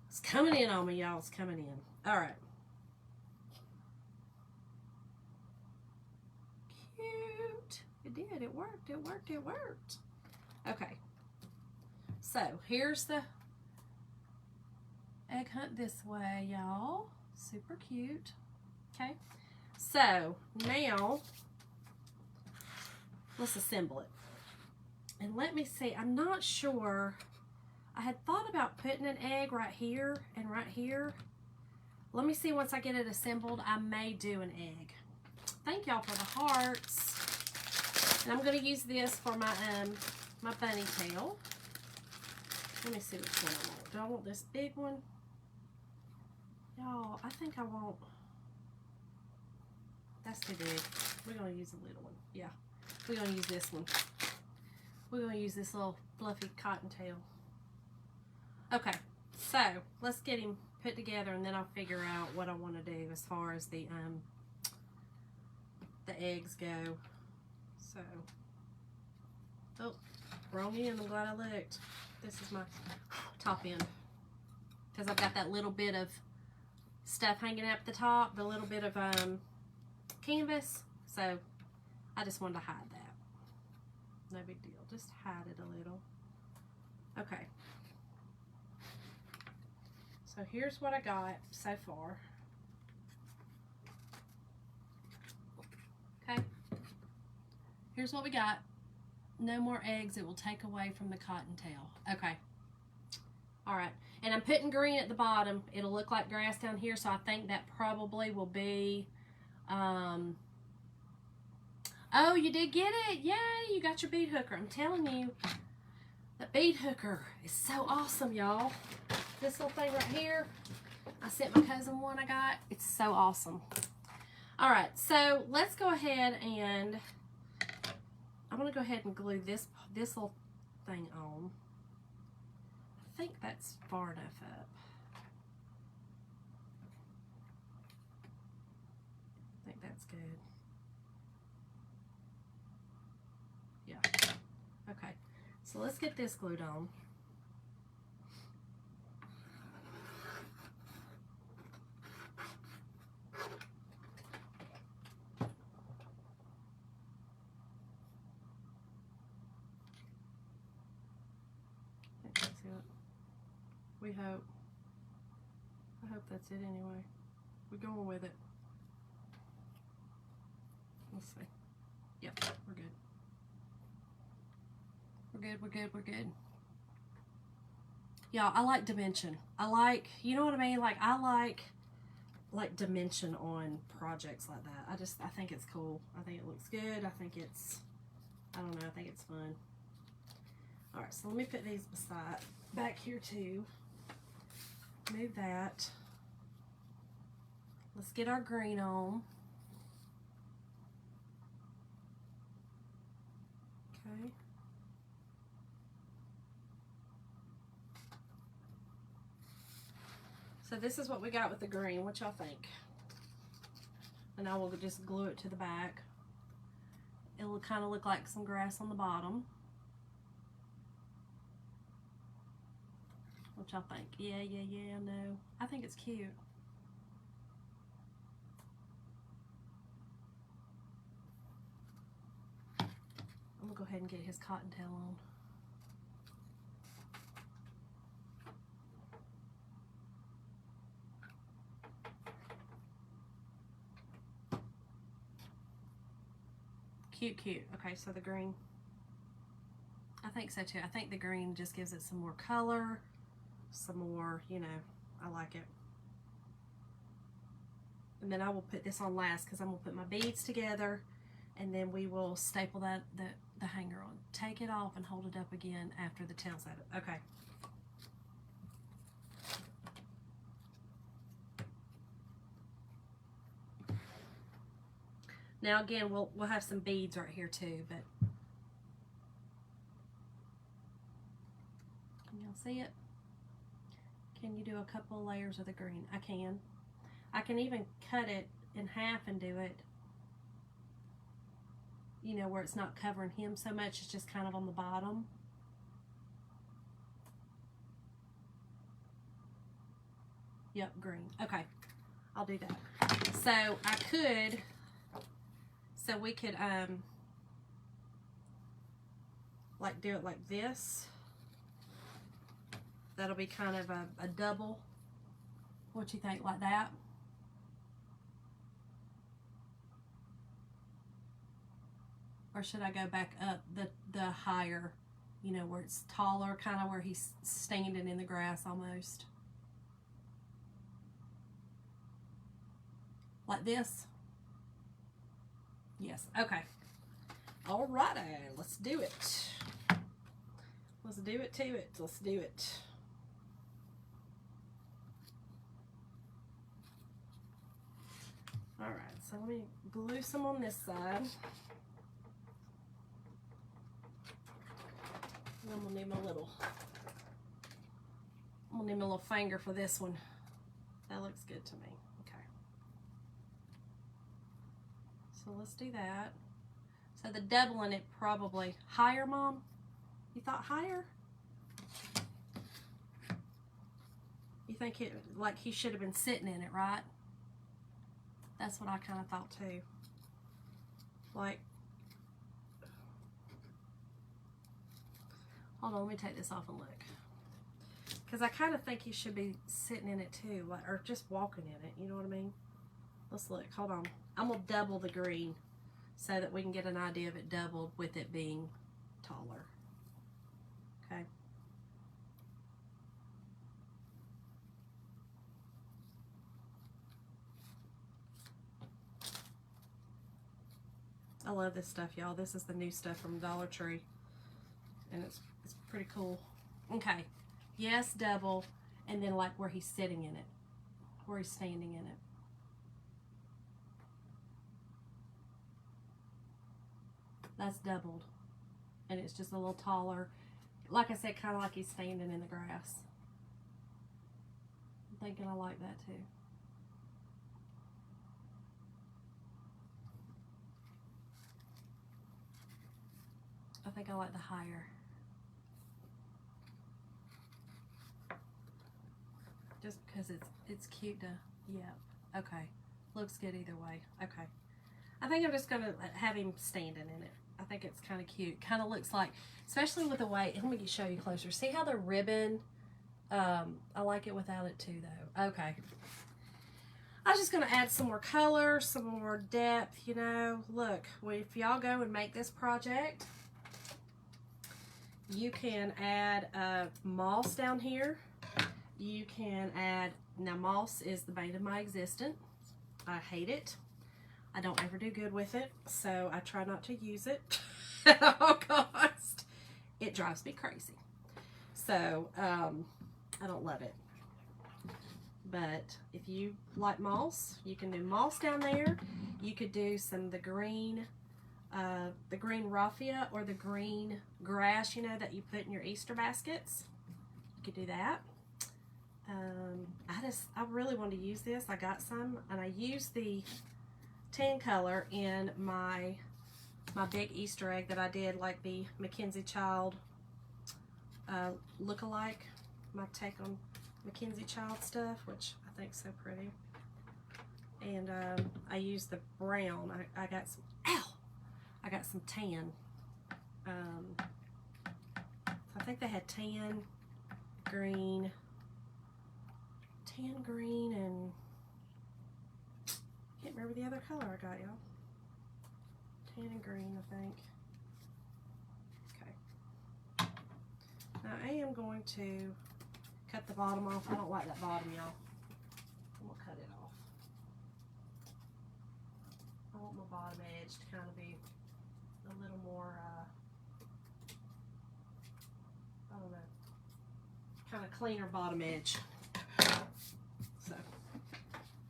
it's coming in on me, y'all. It's coming in. All right. Cute. It did. It worked. It worked. It worked. Okay. So, here's the egg hunt this way, y'all. Super cute. Okay. So, now, let's assemble it. And let me see. I'm not sure. I had thought about putting an egg right here and right here. Let me see once I get it assembled. I may do an egg. Thank y'all for the hearts. And I'm going to use this for my my bunny tail. Let me see which one I want. Do I want this big one? Y'all, I think I want... That's too big. We're going to use a little one. Yeah. We're going to use this one. We're going to use this little fluffy cottontail. Okay. So, let's get him put together and then I'll figure out what I want to do as far as the eggs go. So, oh, wrong end. I'm glad I looked. This is my top end. Because I've got that little bit of stuff hanging out at the top, the little bit of canvas. So, I just wanted to hide that. No big deal. Just hide it a little. Okay. So, here's what I got so far. Okay. Here's what we got. No more eggs. It will take away from the cottontail. Okay. All right. And I'm putting green at the bottom. It'll look like grass down here, so I think that probably will be... Oh, you did get it. Yay, you got your bead hooker. I'm telling you, the bead hooker is so awesome, y'all. This little thing right here, I sent my cousin one I got. It's so awesome. All right, so let's go ahead and... I'm going to go ahead and glue this little thing on. I think that's far enough up. I think that's good. Yeah. Okay. So let's get this glued on. We hope. I hope that's it anyway. We're going with it. Let's see. Yep, we're good. We're good, we're good, we're good. Y'all, I like dimension. I like, you know what I mean? Like, I like dimension on projects like that. I think it's cool. I think it looks good. I think it's, I don't know, I think it's fun. All right, so let me put these back here too. Move that. Let's get our green on. Okay. So this is what we got with the green. What y'all think? And I will just glue it to the back. It'll kind of look like some grass on the bottom. What y'all think? Yeah, no. I think it's cute. I'm gonna go ahead and get his cottontail on. cute, cute. Okay, so the green, I think so too. I think the green just gives it some more color, some more, you know, I like it. And then I will put this on last because I'm going to put my beads together, and then we will staple that the hanger on. Take it off and hold it up again after the tail's at it. Okay. Now again, we'll have some beads right here too, but can y'all see it? Can you do a couple of layers of the green? I can. I can even cut it in half and do it, you know, where it's not covering him so much, it's just kind of on the bottom. Yep, green. Okay, I'll do that. So I could, so we could like do it like this. That'll be kind of a double. What you think, like that? Or should I go back up the higher, you know, where it's taller, kind of where he's standing in the grass almost? Like this? Yes, okay. All righty, let's do it. Let's do it to it. Let's do it. All right, so let me glue some on this side. And I'm gonna need my little, finger for this one. That looks good to me. Okay. So let's do that. So the doubling it probably higher, Mom? You thought higher? You think it, like he should have been sitting in it, right? That's what I kind of thought too. Like, hold on, let me take this off and look. Because I kind of think he should be sitting in it too, like, or just walking in it, you know what I mean? Let's look, hold on. I'm going to double the green so that we can get an idea of it doubled with it being taller. Okay. I love this stuff, y'all. This is the new stuff from Dollar Tree. And it's pretty cool. Okay. Yes, double. And then like where he's sitting in it. Where he's standing in it. That's doubled. And it's just a little taller. Like I said, kind of like he's standing in the grass. I'm thinking I like that too. I think I like the higher. Just because it's cute to, yeah. Okay. Looks good either way. Okay. I think I'm just going to have him standing in it. I think it's kind of cute. Kind of looks like, especially with the way, let me show you closer. See how the ribbon, I like it without it too though. Okay. I'm just going to add some more color, some more depth, you know. Look, if y'all go and make this project, you can add moss down here. You can add, now moss is the bane of my existence. I hate it. I don't ever do good with it, so I try not to use it at all costs. It drives me crazy. So, I don't love it. But if you like moss, you can do moss down there. You could do the green raffia or the green grass, you know, that you put in your Easter baskets. You could do that. I really want to use this. I got some, and I used the tan color in my big Easter egg that I did, like the Mackenzie Child look-alike, my take on Mackenzie Child stuff, which I think is so pretty. And I used the brown. I got some, I got some tan. I think they had tan, green, and can't remember the other color I got, y'all. tan and green, I think. Okay. Now I am going to cut the bottom off. I don't like that bottom, y'all. I'm gonna cut it off. I want my bottom edge to kind of be a little more, I don't know, kind of cleaner bottom edge. So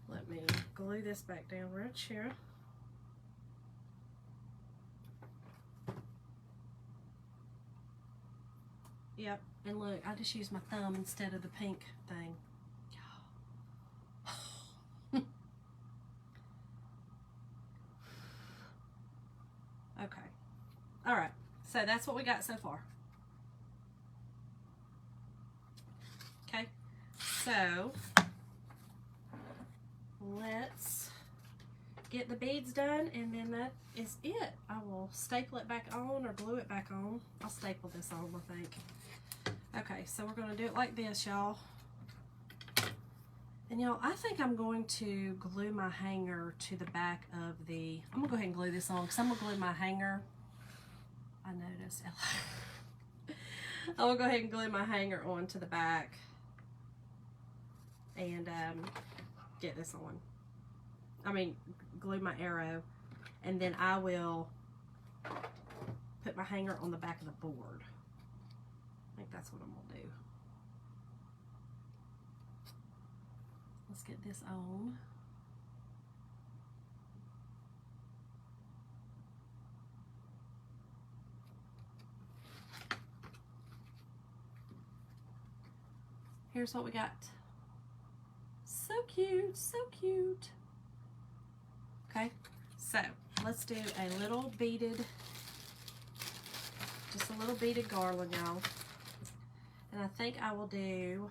let me glue this back down right here. Yep, and look, I just used my thumb instead of the pink thing. Okay. All right. So that's what we got so far. Okay. So let's get the beads done, and then that is it. I will staple it back on or glue it back on. I'll staple this on, I think. Okay, so we're going to do it like this, y'all. And y'all, I think I'm going to glue my hanger to the back of the, I'm going to go ahead and glue this on because I'm going to glue my hanger. I noticed. I will go ahead and glue my hanger onto the back and get this on. I mean, glue my arrow, and then I will put my hanger on the back of the board. I think that's what I'm gonna do. Let's get this on. Here's what we got. So cute, so cute. Okay, so let's do a little beaded, just a little beaded garland, y'all. And I think I will do,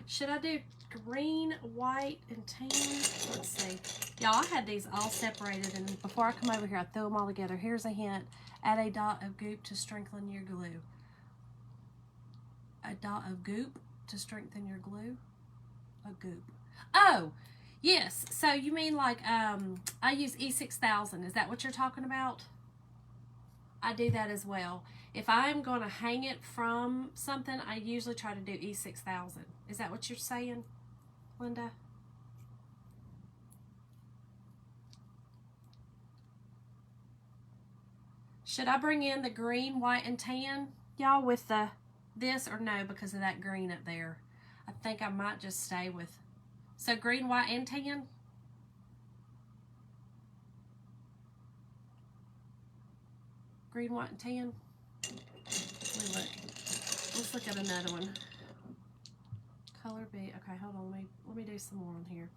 should I do green, white, and tan? Let's see. Y'all, I had these all separated, and before I come over here, I threw them all together. Here's a hint. Add a dot of goop to strengthen your glue. A dot of goop to strengthen your glue? A goop. Oh, yes. So you mean like, I use E6000. Is that what you're talking about? I do that as well. If I'm going to hang it from something, I usually try to do E6000. Is that what you're saying, Linda? Should I bring in the green, white, and tan, y'all, with the this, or no, because of that green up there? I think I might just stay with, so green, white, and tan? Green, white, and tan? Let me look. Let's look at another one. Color B. Okay, hold on. Let me do some more on here.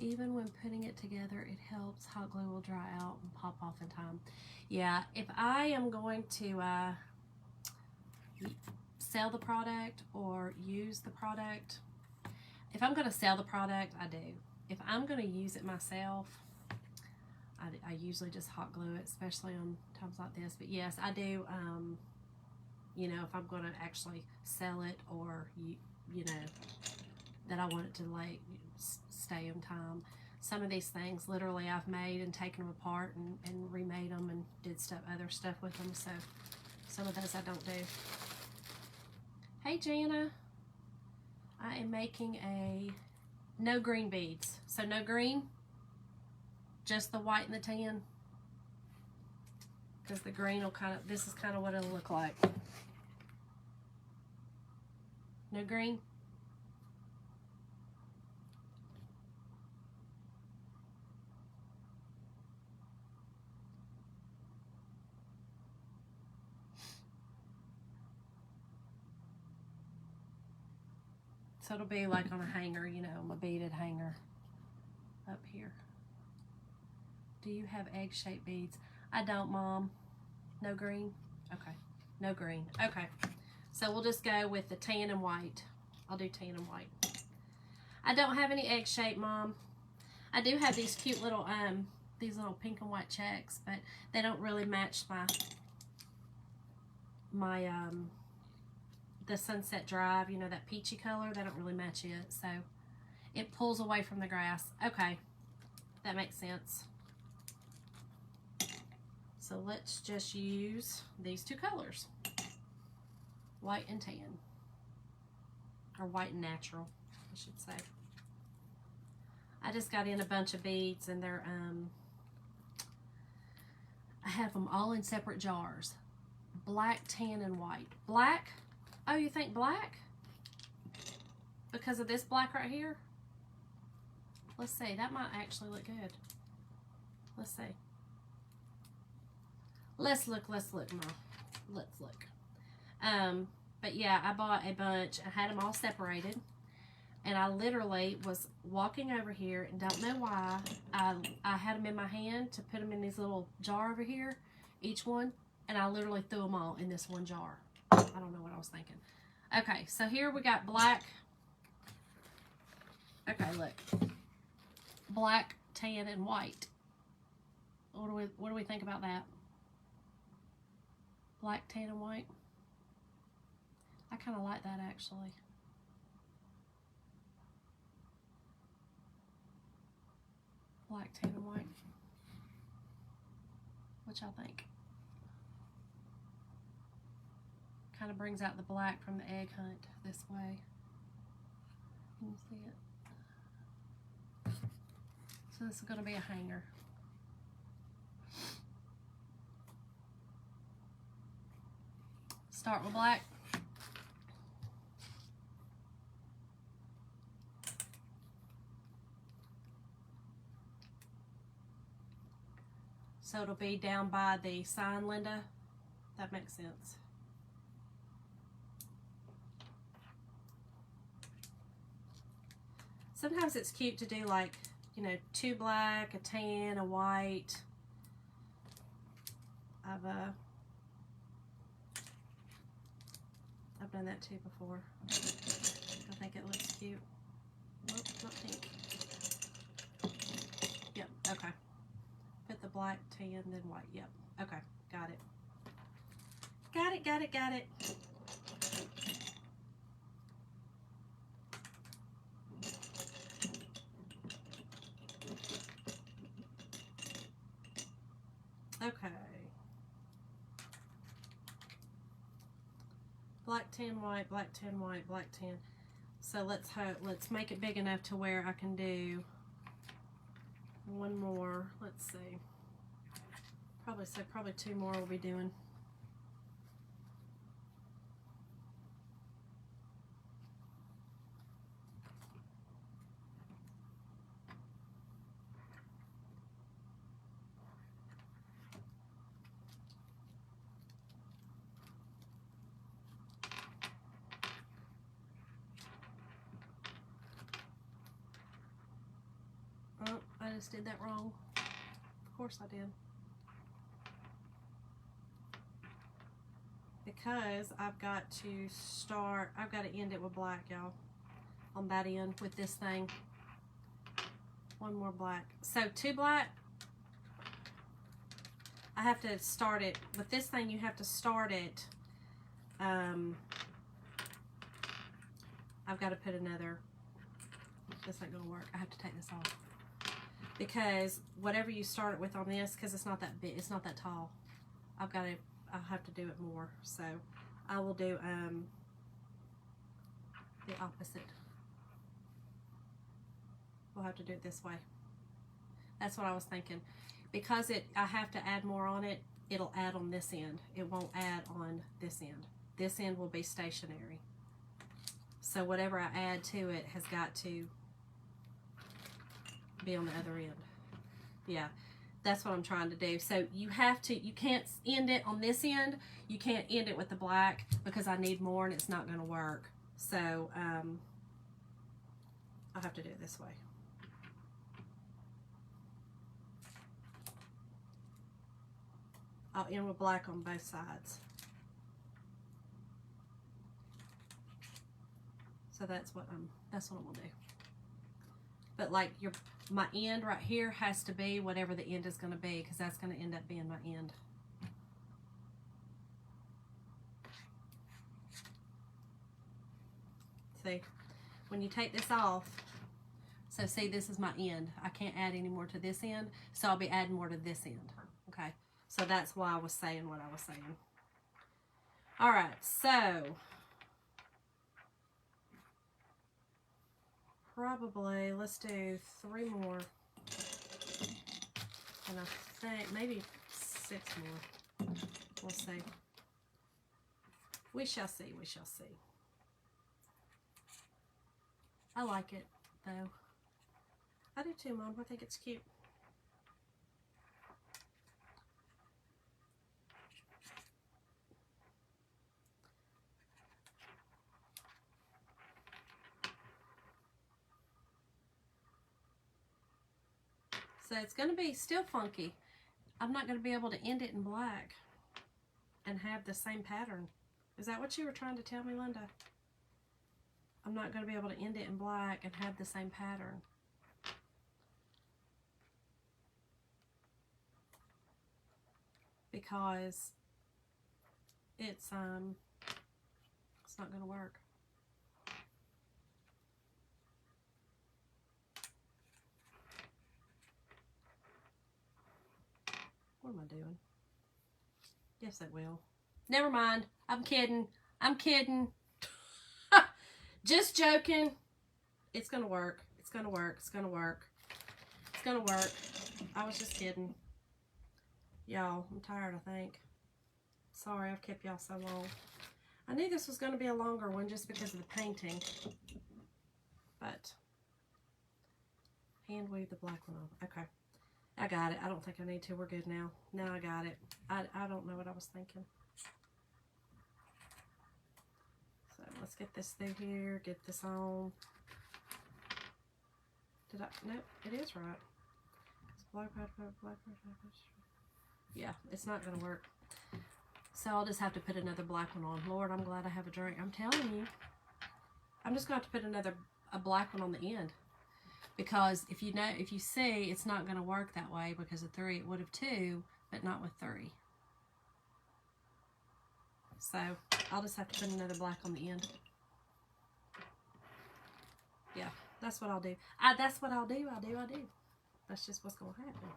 Even when putting it together, it helps. Hot glue will dry out and pop off in time. Yeah, if I am going to sell the product or use the product, if I'm going to sell the product, I do. If I'm going to use it myself, I usually just hot glue it, especially on times like this. But yes, I do, you know, if I'm going to actually sell it, or, you know, that I want it to like stay in time. Some of these things literally I've made and taken them apart and remade them and did other stuff with them, so some of those I don't do. Hey Jana, I am making a no green beads. So no green, just the white and the tan, because the green will kind of, this is kind of what it'll look like. No green. So it'll be like on a hanger, you know, my beaded hanger up here. Do you have egg-shaped beads? I don't, Mom. No green? Okay. No green. Okay. So we'll just go with the tan and white. I'll do tan and white. I don't have any egg shape, Mom. I do have these cute little pink and white checks, but they don't really match the Sunset Drive, you know, that peachy color. They don't really match it, so it pulls away from the grass. Okay, that makes sense. So let's just use these two colors, white and tan, or white and natural, I should say. I just got in a bunch of beads, and they're I have them all in separate jars. Black, tan, and white. Black? Oh, you think black? Because of this black right here? Let's see. That might actually look good. Let's see. Let's look, Ma. Let's look. But yeah, I bought a bunch. I had them all separated. And I literally was walking over here and don't know why. I had them in my hand to put them in this little jar over here, each one. And I literally threw them all in this one jar. I don't know what I was thinking. Okay, so here we got black. Okay, look. Black, tan, and white. What do we think about that? Black, tan, and white. I kind of like that, actually. Black, tan, and white. What y'all think? Kind of brings out the black from the egg hunt this way. Can you see it? So this is going to be a hanger. Start with black. So it'll be down by the sign, Linda. That makes sense. Sometimes it's cute to do, like, you know, 2 black, a tan, a white. I've done that too before. I think it looks cute. Nope, not pink. Yep, okay. Put the black, tan, then white. Yep, okay, got it. Got it, got it, got it. Okay. Black, tan, white, black, tan, white, black, tan. So let's make it big enough to where I can do one more. Let's see. Probably 2 more we'll be doing. Oh, I just did that wrong. Of course I did. Because I've got to end it with black, y'all. On that end with this thing. One more black. So 2 black. I have to start it. With this thing, you have to start it. I've got to put another. This ain't going to work. I have to take this off. Because whatever you start it with on this, because it's not that big, it's not that tall. I'll have to do it more. So I will do the opposite. We'll have to do it this way. That's what I was thinking. Because I have to add more on it, it'll add on this end. It won't add on this end. This end will be stationary. So whatever I add to it has got to be on the other end. Yeah, that's what I'm trying to do. So you can't end it on this end. You can't end it with the black because I need more and it's not going to work. So I'll have to do it this way. I'll end with black on both sides. So that's what I'm gonna do. But like my end right here has to be whatever the end is gonna be, because that's gonna end up being my end. See, when you take this off, so see, this is my end. I can't add any more to this end, so I'll be adding more to this end. Okay, so that's why I was saying what I was saying. All right, so probably let's do 3 more, and I think maybe 6 more. We'll see. We shall see. We shall see. I like it though. I do too, Mom. I think it's cute. So it's going to be still funky. I'm not going to be able to end it in black and have the same pattern. Is that what you were trying to tell me, Linda? I'm not going to be able to end it in black and have the same pattern. Because it's not going to work. What am I doing? Yes, it will. Never mind. I'm kidding. I'm kidding. Just joking. It's going to work. It's going to work. It's going to work. It's going to work. I was just kidding. Y'all, I'm tired, I think. Sorry, I've kept y'all so long. I knew this was going to be a longer one just because of the painting. But, hand weave the black one on. Okay. I got it. I don't think I need to. We're good now. Now I got it. I don't know what I was thinking. So let's get this through here. Get this on. Did I? Nope. It is right. It's black. Yeah, it's not going to work. So I'll just have to put another black one on. Lord, I'm glad I have a drink. I'm telling you. I'm just going to have to put a black one on the end. Because if you see, it's not going to work that way because of 3. It would have 2, but not with 3. So I'll just have to put another black on the end. Yeah, that's what I'll do. That's what I'll do. I do. That's just what's going to happen.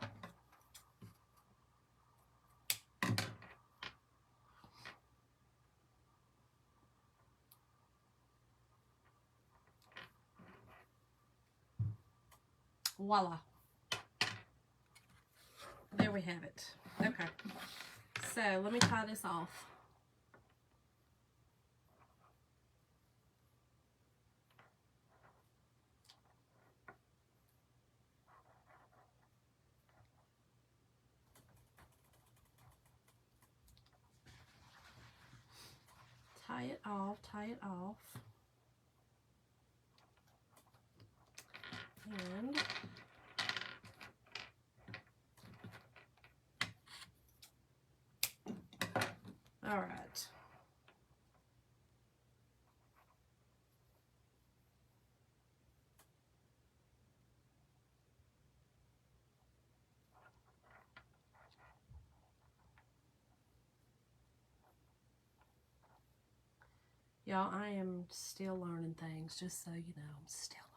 Voila. There we have it. Okay. So let me tie this off. Tie it off, tie it off. And all right. Y'all, I am still learning things, just so you know. I'm still learning.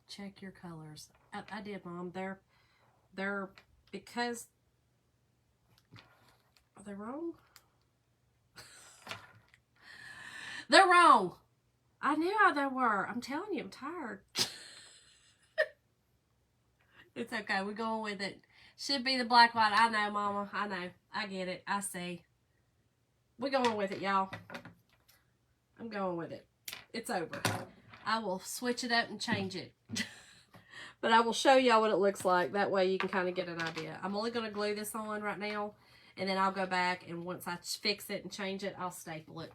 Check your colors. I did, Mom. They're because... Are they wrong? They're wrong. I knew how they were. I'm telling you, I'm tired. It's okay. We're going with it. Should be the black light. I know, Mama. I know. I get it. I see. We're going with it, y'all. I'm going with it. It's over. I will switch it up and change it. But I will show y'all what it looks like. That way you can kind of get an idea. I'm only going to glue this on right now. And then I'll go back, and once I fix it and change it, I'll staple it.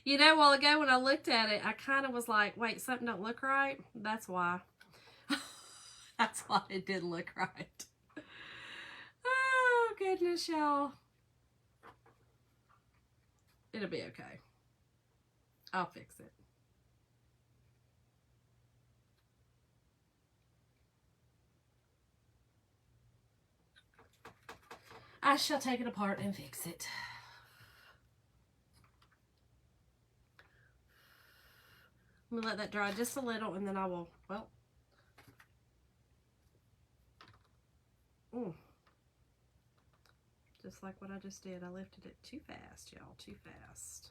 You know, a while ago when I looked at it, I kind of was like, wait, something don't look right? That's why. That's why it didn't look right. Oh, goodness, y'all. It'll be okay. I'll fix it. I shall take it apart and fix it. I'm gonna let that dry just a little, and then I will, well, just like what I just did. I lifted it too fast, y'all, too fast.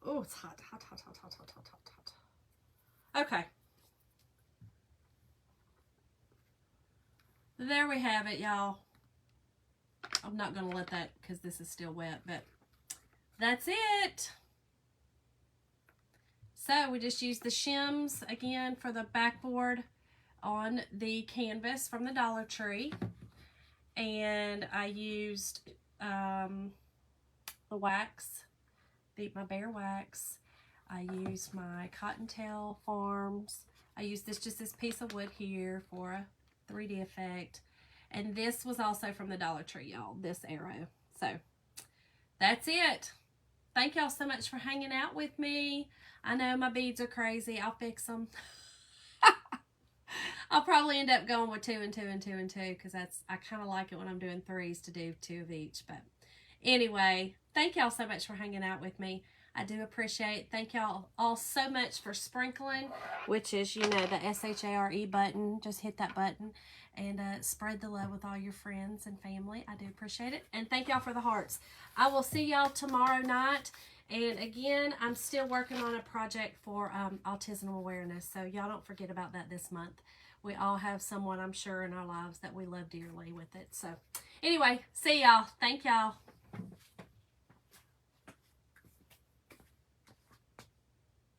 Oh, it's hot, hot, hot, hot, hot, hot, hot, hot, hot. Okay. There we have it, y'all. I'm not going to let that because this is still wet, but that's it. So we just used the shims again for the backboard on the canvas from the Dollar Tree. And I used the wax, my Behr wax. I used my Cottontail Farms. I used just this piece of wood here for a 3D effect. And this was also from the Dollar Tree, y'all, this arrow. So that's it. Thank y'all so much for hanging out with me. I know my beads are crazy. I'll fix them. I'll probably end up going with 2 and 2 and 2 and 2 because I kind of like it when I'm doing 3s to do 2 of each. But anyway, thank y'all so much for hanging out with me. I do appreciate it. Thank y'all all so much for sprinkling, which is, you know, the SHARE button. Just hit that button and spread the love with all your friends and family. I do appreciate it. And thank y'all for the hearts. I will see y'all tomorrow night. And again, I'm still working on a project for autism awareness. So y'all don't forget about that this month. We all have someone, I'm sure, in our lives that we love dearly with it. So anyway, see y'all. Thank y'all.